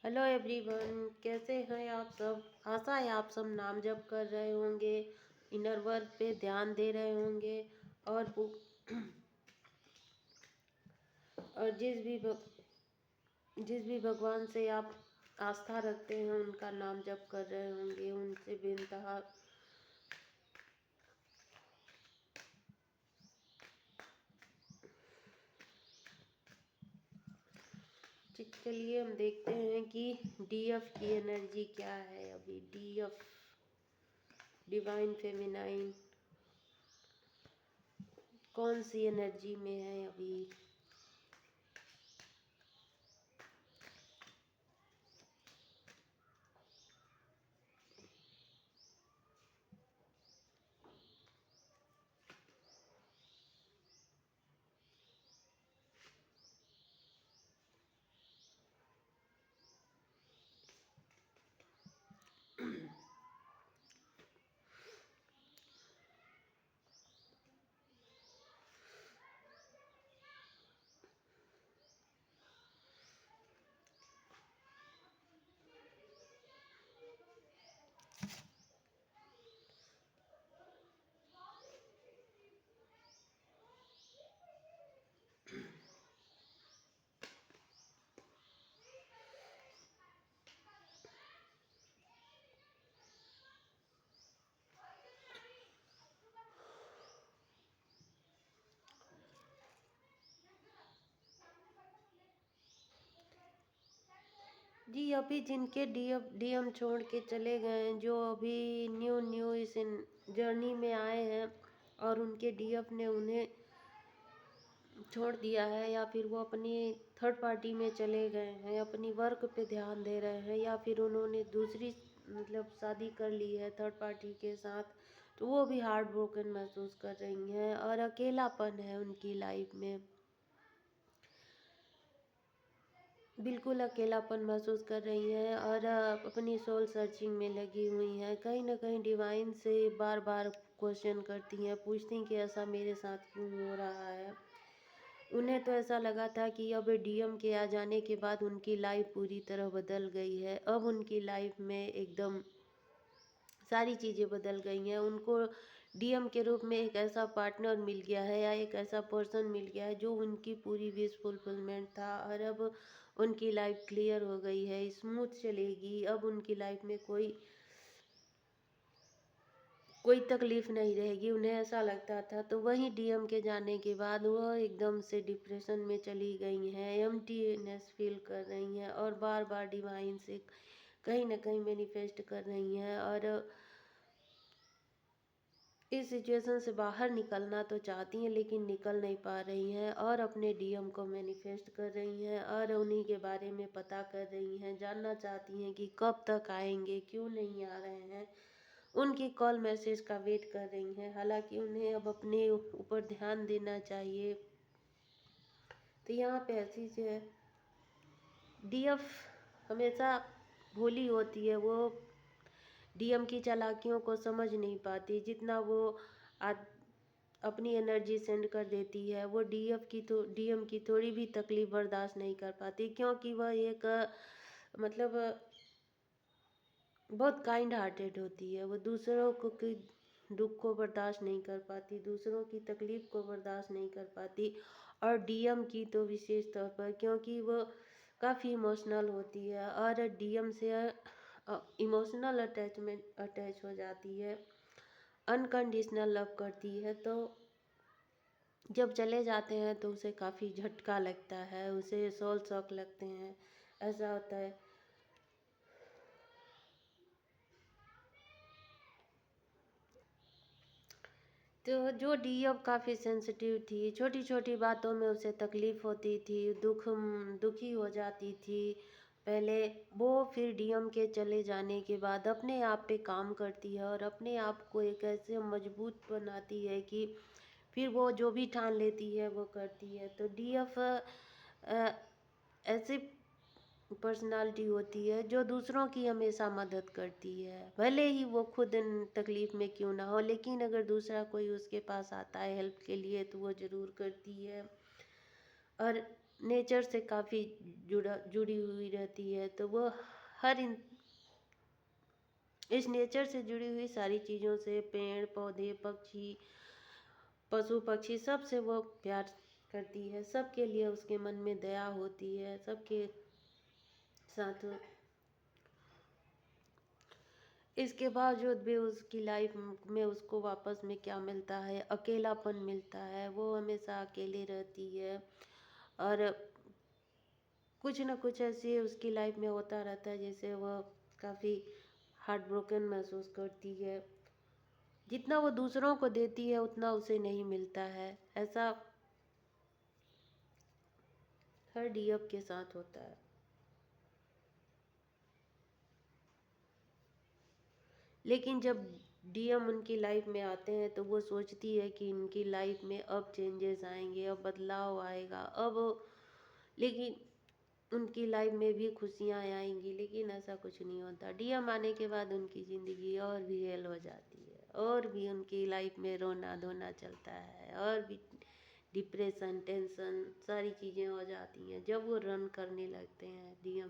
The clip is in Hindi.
हेलो एवरीवन, कैसे हैं आप सब। आशा है आप सब नाम जप कर रहे होंगे, इनर वर्क पे ध्यान दे रहे होंगे और और जिस भी भगवान से आप आस्था रखते हैं उनका नाम जप कर रहे होंगे। उनसे बेनतहा चलिए हम देखते हैं कि डीएफ की एनर्जी क्या है। अभी डीएफ डिवाइन फेमिनाइन कौन सी एनर्जी में है अभी। जी, अभी जिनके डीएम छोड़ के चले गए हैं, जो अभी न्यू न्यू इस जर्नी में आए हैं और उनके डीएफ ने उन्हें छोड़ दिया है, या फिर वो अपनी थर्ड पार्टी में चले गए हैं, अपनी वर्क पे ध्यान दे रहे हैं, या फिर उन्होंने दूसरी मतलब शादी कर ली है थर्ड पार्टी के साथ, तो वो भी हार्ट ब्रोकन महसूस कर रही हैं और अकेलापन है उनकी लाइफ में। बिल्कुल अकेलापन महसूस कर रही हैं और अपनी सोल सर्चिंग में लगी हुई हैं। कहीं ना कहीं डिवाइन से बार बार क्वेश्चन करती हैं, पूछती हैं कि ऐसा मेरे साथ क्यों हो रहा है। उन्हें तो ऐसा लगा था कि अब डीएम के आ जाने के बाद उनकी लाइफ पूरी तरह बदल गई है। अब उनकी लाइफ में एकदम सारी चीज़ें बदल गई हैं। उनको डीएम के रूप में एक ऐसा पार्टनर मिल गया है या एक ऐसा पर्सन मिल गया है जो उनकी पूरी विश फुलफिलमेंट था, और अब उनकी लाइफ क्लियर हो गई है, स्मूथ चलेगी। अब उनकी लाइफ में कोई तकलीफ नहीं रहेगी। उन्हें ऐसा लगता था, तो वहीं डीएम के जाने के बाद वह एकदम से डिप्रेशन में चली गई हैं, एम्प्टीनेस फील कर रही हैं और बार बार डिवाइन से कहीं ना कहीं मैनिफेस्ट कर रही हैं और इस सिचुएशन से बाहर निकलना तो चाहती हैं लेकिन निकल नहीं पा रही हैं, और अपने डीएम को मैनिफेस्ट कर रही हैं और उन्हीं के बारे में पता कर रही हैं, जानना चाहती हैं कि कब तक आएंगे, क्यों नहीं आ रहे हैं। उनकी कॉल मैसेज का वेट कर रही हैं। हालांकि उन्हें अब अपने ऊपर ध्यान देना चाहिए। तो यहाँ पे ऐसी जो है, डीएफ हमेशा भोली होती है। वो डीएम की चालाकियों को समझ नहीं पाती। जितना वो आद, अपनी एनर्जी सेंड कर देती है, वो डीएम की थोड़ी भी तकलीफ बर्दाश्त नहीं कर पाती, क्योंकि वह एक मतलब बहुत काइंड हार्टेड होती है। वो दूसरों को की दुख को बर्दाश्त नहीं कर पाती, दूसरों की तकलीफ को बर्दाश्त नहीं कर पाती। और डीएम की तो विशेष तौर पर, क्योंकि वो काफ़ी इमोशनल होती है और डीएम से इमोशनल अटैच हो जाती है, अनकंडीशनल लव करती है। तो जब चले जाते हैं तो उसे काफ़ी झटका लगता है, उसे सोल शॉक लगते हैं, ऐसा होता है। तो जो डीएफ काफ़ी सेंसिटिव थी, छोटी छोटी बातों में उसे तकलीफ़ होती थी, दुखी हो जाती थी पहले। वो फिर डीएम के चले जाने के बाद अपने आप पे काम करती है और अपने आप को एक ऐसे मजबूत बनाती है कि फिर वो जो भी ठान लेती है वो करती है। तो डीएफ ऐसी पर्सनालिटी होती है जो दूसरों की हमेशा मदद करती है, भले ही वो खुद तकलीफ में क्यों ना हो, लेकिन अगर दूसरा कोई उसके पास आता है हेल्प के लिए तो वो ज़रूर करती है। और नेचर से काफ़ी जुड़ी हुई रहती है, तो वो हर इस नेचर से जुड़ी हुई सारी चीज़ों से, पेड़ पौधे, पक्षी, पशु पक्षी, सब से वो प्यार करती है, सबके लिए उसके मन में दया होती है, सबके साथ। इसके बावजूद भी उसकी लाइफ में उसको वापस में क्या मिलता है, अकेलापन मिलता है, वो हमेशा अकेली रहती है। और कुछ ना कुछ ऐसी उसकी लाइफ में होता रहता है, जैसे वह काफ़ी हार्ट ब्रोकन महसूस करती है। जितना वो दूसरों को देती है उतना उसे नहीं मिलता है, ऐसा हर डीएफ के साथ होता है। लेकिन जब डीएम उनकी लाइफ में आते हैं तो वो सोचती है कि इनकी लाइफ में अब चेंजेस आएंगे, अब बदलाव आएगा, अब लेकिन उनकी लाइफ में भी खुशियाँ आएंगी, लेकिन ऐसा कुछ नहीं होता। डीएम आने के बाद उनकी ज़िंदगी और भी हेल हो जाती है, और भी उनकी लाइफ में रोना धोना चलता है, और भी डिप्रेशन, टेंशन, सारी चीज़ें हो जाती हैं जब वो रन करने लगते हैं डीएम